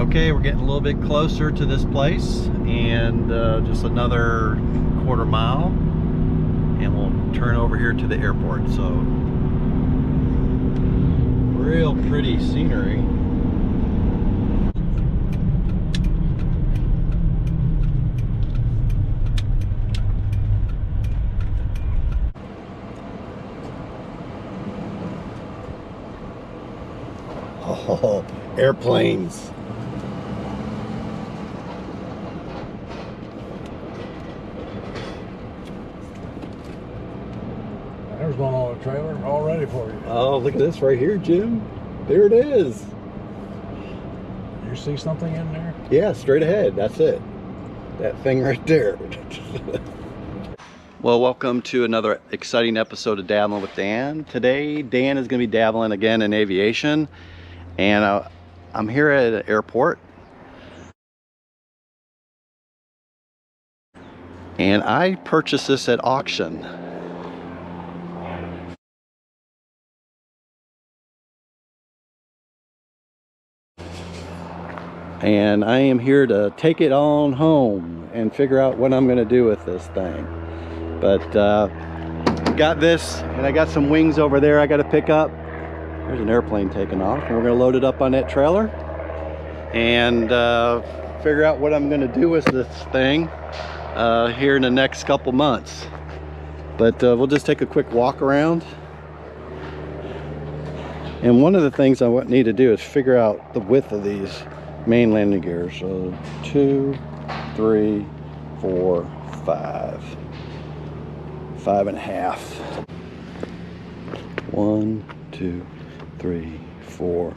Okay, we're getting a little bit closer to this place, and just another quarter mile, and we'll turn over here to the airport. So, real pretty scenery. Oh, airplanes. There's one on the trailer all ready for you. Oh, look at this right here, Jim. There it is. You see something in there? Yeah, straight ahead. That's it. That thing right there. Well, welcome to another exciting episode of Dabbling with Dan. Today, Dan is going to be dabbling again in aviation, and I'm here at an airport, and I purchased this at auction. And I am here to take it on home and figure out what I'm going to do with this thing. But got this, and I got some wings over there I got to pick up. There's an airplane taking off, and we're going to load it up on that trailer and figure out what I'm going to do with this thing here in the next couple months. But we'll just take a quick walk around. And one of the things I need to do is figure out the width of these main landing gears. So 2, 3, 4, 5. 5.5. 1, 2, 3, 4,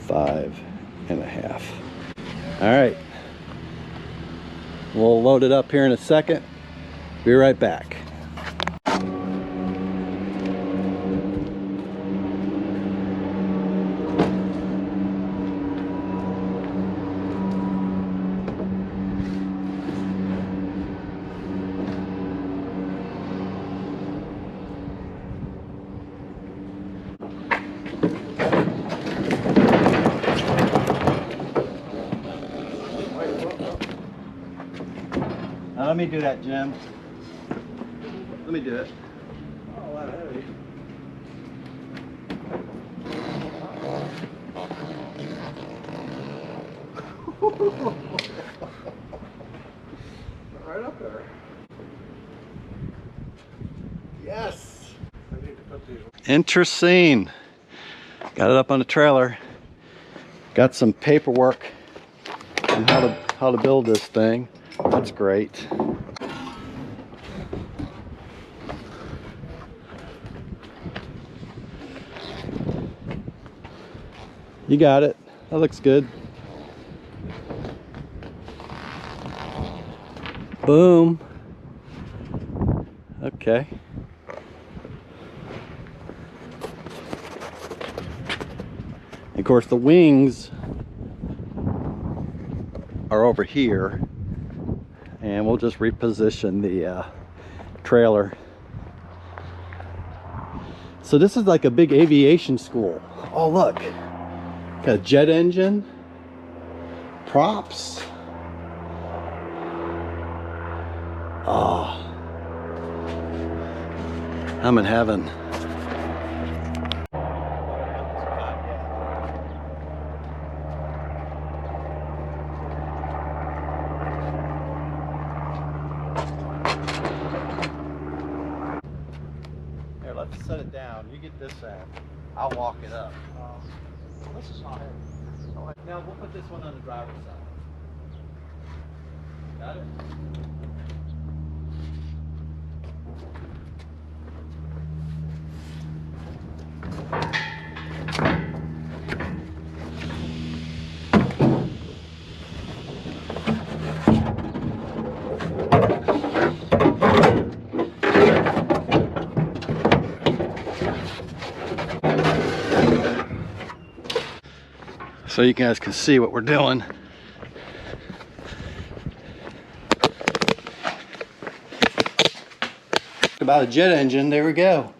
5.5. All right. We'll load it up here in a second. Be right back. Let me do that, Jim. Let me do it. Oh, that heavy. Right up there. Yes. I need to put these. Interesting. Got it up on the trailer. Got some paperwork on how to build this thing. That's great. You got it. That looks good. Boom. Okay. Of course, the wings are over here, and we'll just reposition the trailer. So this is like a big aviation school. Oh, look. Got a jet engine, props. Oh, I'm in heaven. Here, let's set it down. You get this end. I'll walk it up. This is not heavy. Now we'll put this one on the driver's side. Got it? So you guys can see what we're doing. About a jet engine, there we go.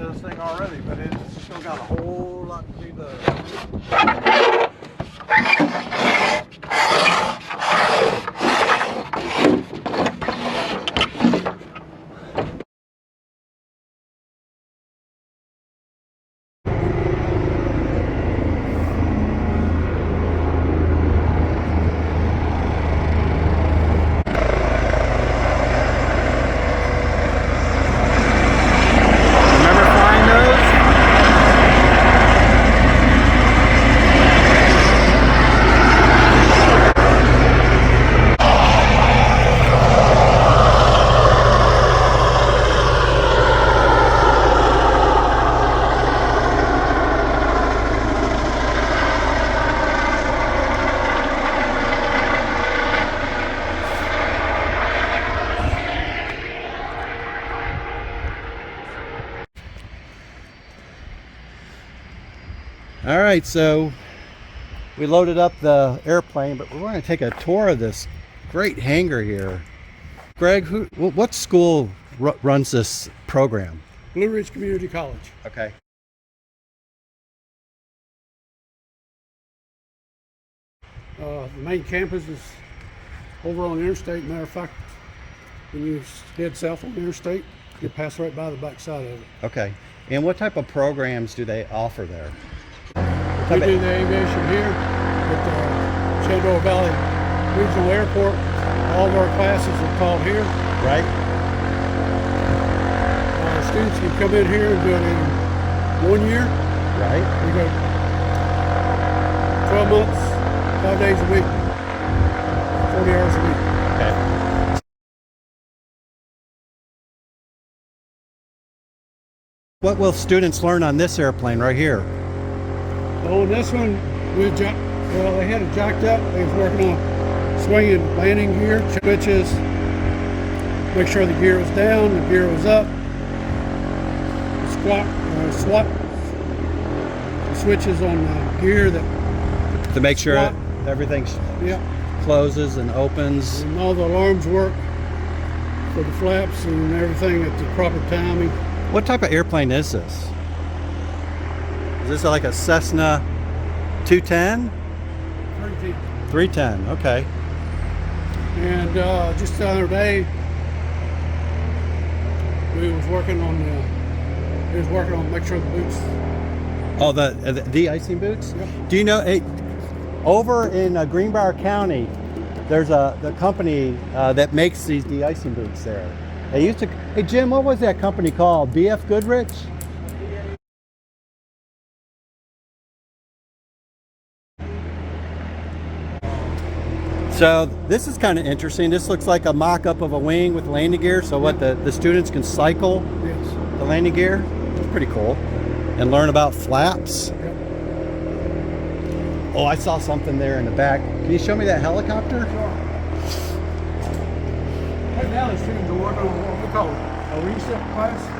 of this thing already, but it's still got a whole lot to be done. Remember flying those? All right, so we loaded up the airplane, but we're going to take a tour of this great hangar here. Greg, what school runs this program? Blue Ridge Community College. Okay. The main campus is over on the interstate. Matter of fact, when you head south on the interstate, you pass right by the back side of it. Okay. And what type of programs do they offer there? We do the aviation here at the Shenandoah Valley Regional Airport. All of our classes are taught here. Right? Students can come in here and do it in 1 year. Right? We go 12 months, 5 days a week, 40 hours a week. Okay. What will students learn on this airplane right here? On this one, they had it jacked up. They was working on swinging landing gear, switches, make sure the gear was down, the gear was up, swap the switches on the gear that To make sure Swap. everything yeah, closes and opens. and all the alarms work for the flaps and everything at the proper timing. What type of airplane is this? Is this like a Cessna 210? 310, okay. And just the other day, we was working on make sure the boots. Oh, the de-icing boots? Yep. Do you know, over in Greenbrier County, there's the company that makes these de-icing boots there. They used to, hey Jim, what was that company called? BF Goodrich? So this is kind of interesting. This looks like a mock-up of a wing with landing gear. So what, the students can cycle Yes. the landing gear? That's pretty cool. And learn about flaps. Yep. Oh, I saw something there in the back. Can you show me that helicopter? Right now, the students are working on what we call a reset class.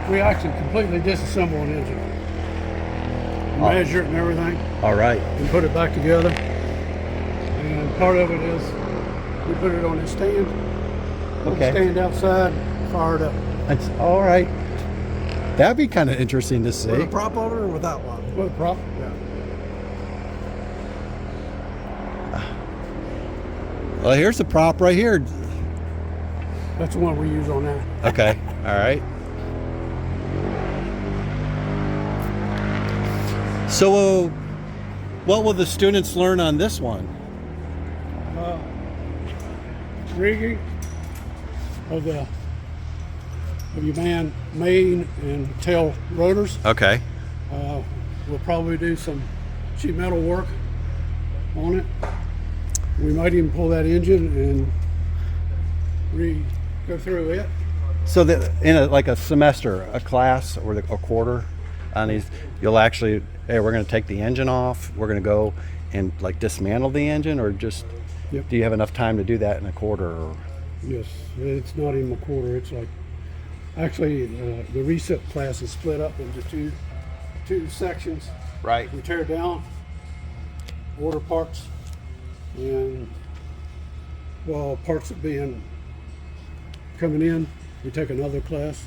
We actually completely disassemble an engine, Oh. measure it and everything, All right. and put it back together. And part of it is we put it on a stand. Okay. Stand outside, fire it up. That's all right. That'd be kind of interesting to With see. a prop on it or without one? With a prop. Yeah. Well, here's the prop right here. That's the one we use on that. Okay. All right. So, what will the students learn on this one? Rigging of your main and tail rotors. Okay. We'll probably do some sheet metal work on it. We might even pull that engine and go through it. So that in like a semester, a class, or a quarter on these, you'll actually, hey, we're going to take the engine off. We're going to go and like dismantle the engine, or just Yep. do you have enough time to do that in a quarter? Or? Yes, it's not even a quarter. It's like, actually, the reset class is split up into two sections. Right. We tear it down, order parts, and while parts are coming in, we take another class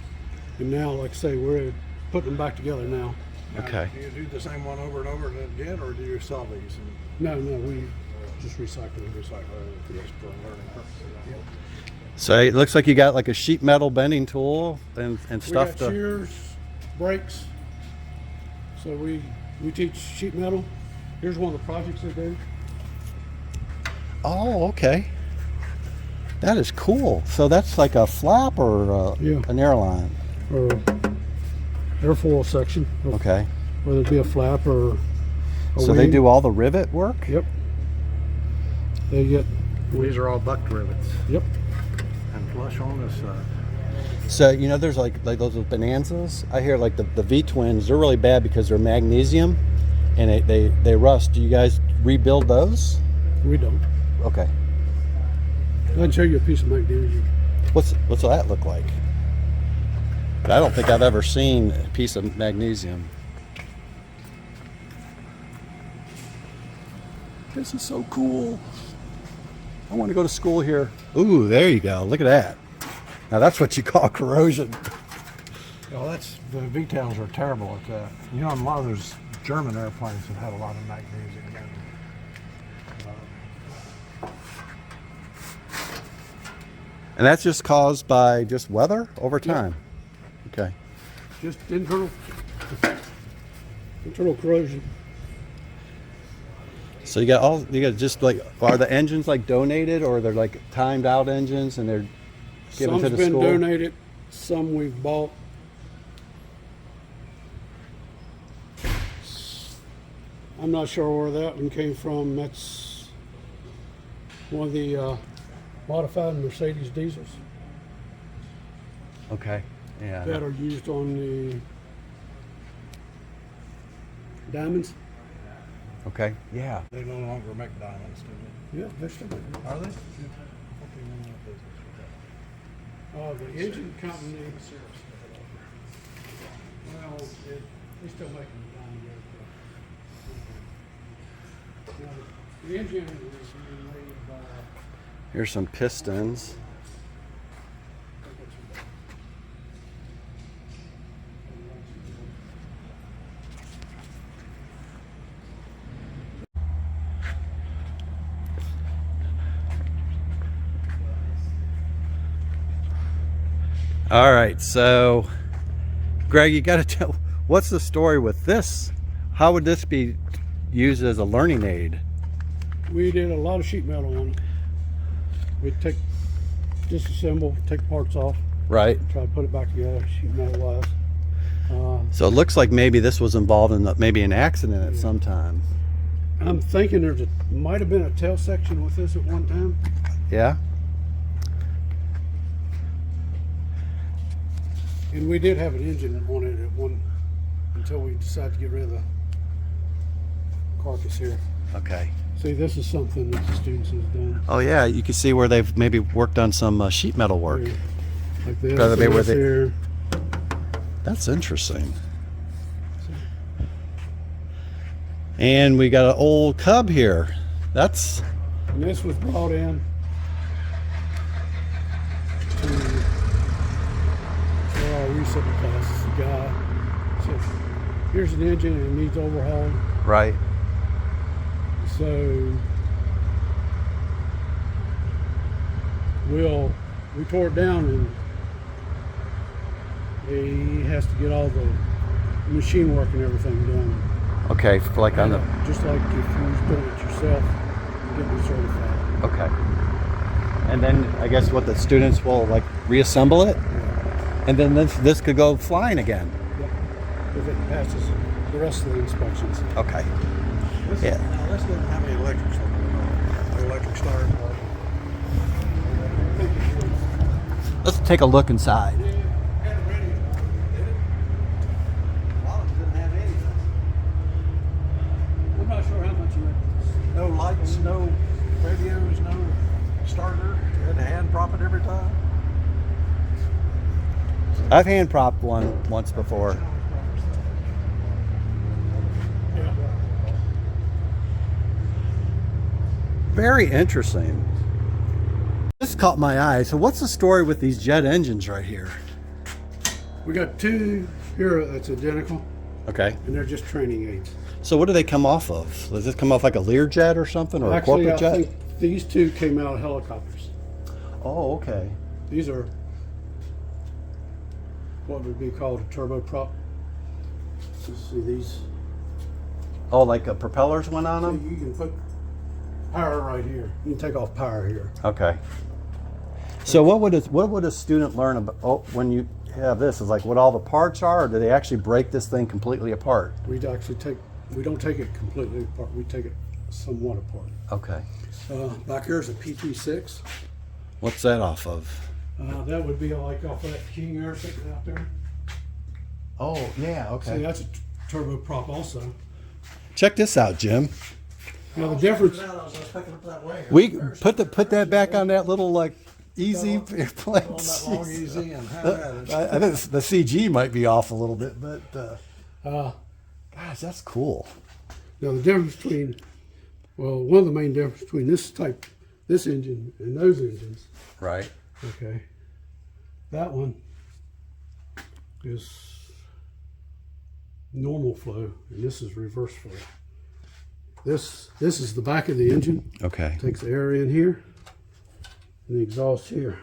And now, like I say, we're putting them back together now. Now, Okay. Do you do the same one over and over again, or do you sell these and No, we just recycle them. recycle it just for learning purposes? So it looks like you got like a sheet metal bending tool and We stuff. got shears, brakes. So we teach sheet metal. Here's one of the projects they do. Oh, okay. That is cool. So that's like a flap or Yeah. an airline. Or airfoil section. Okay. Whether it be a flap or a So they wing. do all the rivet work? Yep. They get. These are all buck rivets Yep. and flush on this side. So, you know, there's like those with Bonanzas. I hear like the V-twins, they're really bad because they're magnesium and they rust. Do you guys rebuild those? We don't. Okay. I can show you a piece of magnesium. What's that look like? But I don't think I've ever seen a piece of magnesium. This is so cool. I want to go to school here. Ooh, there you go. Look at that. Now that's what you call corrosion. Well, that's the V-tails are terrible at that. You know, a lot of those German airplanes have had a lot of magnesium in them. And that's just caused by just weather over time. Okay. Just internal corrosion. So you got just like, are the engines like donated or they're like timed out engines and they're given Some's to the been school? donated. Some we've bought. I'm not sure where that one came from. That's one of the modified Mercedes diesels Okay. Yeah. that are used on the Diamonds. Okay. Yeah. They no longer make diamonds, do Yeah, they're still making they? Are they? the engine company. Well, they still make them diamond aircraft. Now, the engine is being made by. Here's some pistons. All right, so Greg, you got to tell what's the story with this? How would this be used as a learning aid? We did a lot of sheet metal on it. We'd disassemble, take parts off, Right. try to put it back together, sheet metal wise. So it looks like maybe this was involved in maybe an accident at some time. I'm thinking might have been a tail section with this at one time. Yeah. And we did have an engine on it at one until we decided to get rid of the carcass here. Okay. See, this is something that the students has done. Oh yeah, you can see where they've maybe worked on some sheet metal work. Here, like this, Probably and where this they- here. That's interesting. And we got an old Cub here. That's And this was brought in to for our resetting classes. The guy said, here's an engine and it needs overhauled. right. So we tore it down and he has to get all the machine work and everything done. Okay, for like on the. Just like if you was doing it yourself, getting it certified. Okay. And then I guess what the students will like reassemble it, and then this could go flying again. If it passes the rest of the inspections. Okay. This, Yeah. Now, this doesn't have any electrics on it. No electric start. Let's take a look inside. I'm not sure how much you make. No lights, no radios, no starter. You had to hand prop it every time. I've hand propped one once before. Yeah. Very interesting. This caught my eye. So what's the story with these jet engines right here? We got two here that's identical, Okay. and they're just training aids. So what do they come off of? Does this come off like a Learjet or something, or Actually, a I corporate jet? think these two came out of helicopters. Oh, okay. These are what would be called a turboprop. You see these? Oh, like propellers went on So them? you can put power right here. You can take off power here. Okay. So what would a student learn about when you have this? Is like what all the parts are, or do they actually break this thing completely apart? We don't take it completely apart. We take it somewhat apart. Okay. Back here is a PT6. What's that off of? That would be like off of that King Air sitting out there. Oh, yeah, See, okay. that's a turboprop also. Check this out, Jim. Now the difference. I was picking up that way. We put that back on that little like easy plane. On that long easy and have at it. I think the CG might be off a little bit, but gosh, that's cool. Now the difference between, one of the main differences between this engine and those engines, Right. okay, that one is normal flow and this is reverse flow. This is the back of the engine, Okay. takes the air in here and the exhaust here.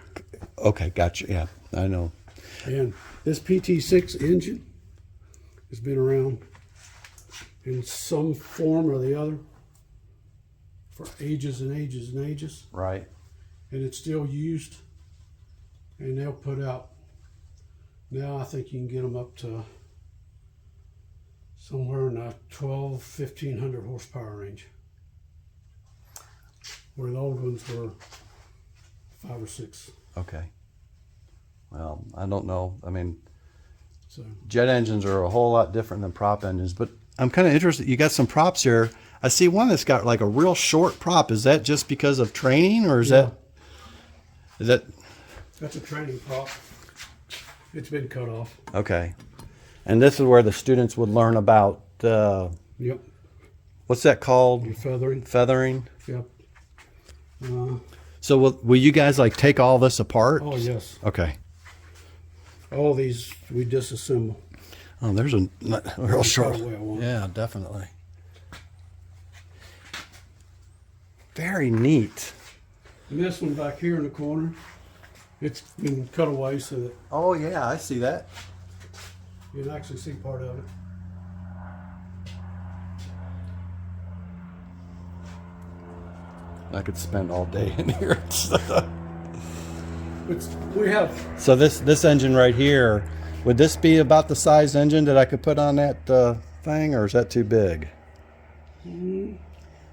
Okay, gotcha. Yeah, I know. And this PT6 engine has been around in some form or the other for ages and ages and ages, Right. and it's still used. And they'll put out, now I think you can get them up to somewhere in the 1,500 horsepower range, where the old ones were 5 or 6. Okay. Well, I don't know. I mean, So jet engines are a whole lot different than prop engines, but I'm kind of interested. You got some props here. I see one that's got like a real short prop. Is that just because of training, or is that that's a training prop. It's been cut off. okay? And this is where the students would learn about Yep. what's that called? And feathering. Feathering. Yep. So will you guys like take all this apart? Oh yes. Okay. All these we disassemble. Oh, there's a real short. Cut away one. Yeah, definitely. Very neat. And this one back here in the corner, it's been cut away so that Oh yeah, I see that. you can actually see part of it. I could spend all day in here. We have, So this engine right here, would this be about the size engine that I could put on that thing, or is that too big?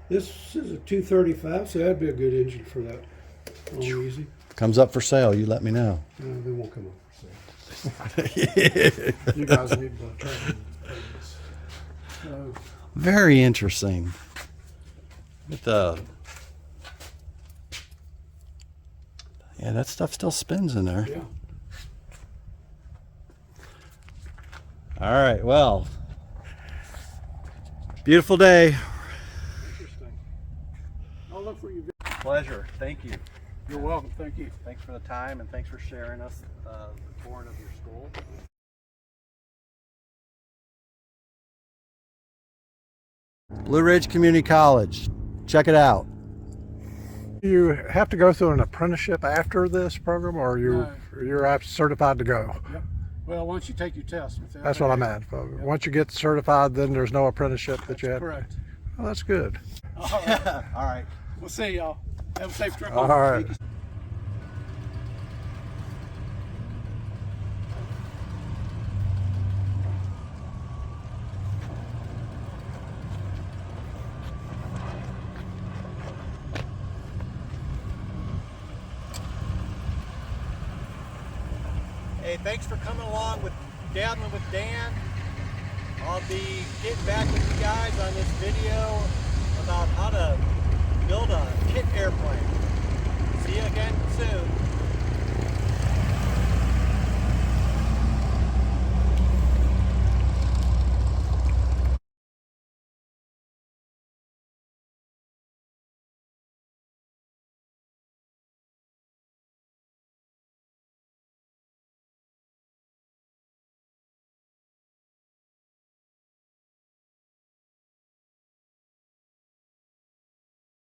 this is a 235, so that'd be a good engine for that. Long easy. Comes up for sale, you let me know. They won't come up for sale. You guys need to try this. So, Very interesting. Yeah, that stuff still spins in there. yeah. All right, well, beautiful day. Interesting. I'll look for you. Pleasure. Thank you. You're welcome. Thank you. Thanks for the time, and thanks for sharing us the tour of your school. Blue Ridge Community College. Check it out. You have to go through an apprenticeship after this program, or you're certified to go. Yep. Well, once you take your test. That's what I meant. Once you get certified, then there's no apprenticeship that you have. Correct. Well, that's good. All right. All right. We'll see y'all. Have a safe trip. All right. Hey, thanks for coming along with Dabbling with Dan. I'll be getting back with you guys on this video about how to build a kit airplane. See you again soon.